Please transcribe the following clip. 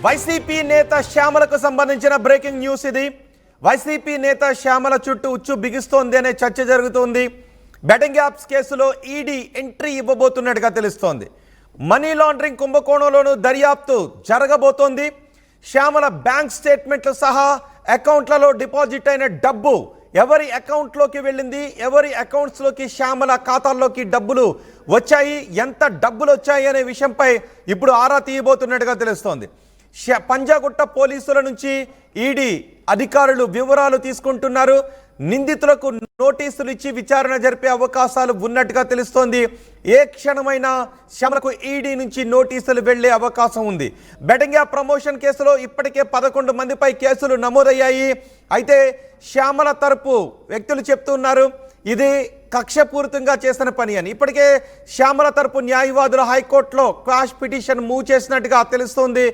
YCP నేత శ్యామలకు సంబంధించిన breaking news ఇది. వైసీపీ నేత శ్యామల చుట్టూ ఉచ్చు బిగిస్తోంది అనే చర్చ జరుగుతోంది. బెట్టింగ్ యాప్స్ కేసులో ఈడీ ఎంట్రీ ఇవ్వబోతున్నట్టుగా తెలుస్తోంది. మనీ లాండరింగ్ కుంభకోణంలోనూ దర్యాప్తు జరగబోతోంది. శ్యామల బ్యాంక్ స్టేట్మెంట్లు సహా అకౌంట్లలో డిపాజిట్ అయిన డబ్బు ఎవరి అకౌంట్లోకి వెళ్ళింది, ఎవరి అకౌంట్స్లోకి శ్యామల ఖాతాల్లోకి డబ్బులు వచ్చాయి, ఎంత డబ్బులు వచ్చాయి అనే విషయంపై ఇప్పుడు ఆరా తీయబోతున్నట్టుగా తెలుస్తోంది. పంజాగుట్ట పోలీసుల నుంచి ఈడీ అధికారులు వివరాలు తీసుకుంటున్నారు. నిందితులకు నోటీసులు ఇచ్చి విచారణ జరిపే అవకాశాలు ఉన్నట్టుగా తెలుస్తోంది. ఏ క్షణమైనా శ్యామలకు ఈడీ నుంచి నోటీసులు వెళ్లే అవకాశం ఉంది. బెట్టింగ్ యాప్ ప్రమోషన్ కేసులో ఇప్పటికే 11 మందిపై కేసులు నమోదయ్యాయి. అయితే శ్యామల తరపు వ్యక్తులు చెప్తున్నారు ఇది కక్షపూరితంగా చేసిన పని అని. ఇప్పటికే శ్యామల తరపు న్యాయవాదులు హైకోర్టులో క్వాష్ పిటిషన్ మూవ్ చేసినట్టుగా తెలుస్తోంది.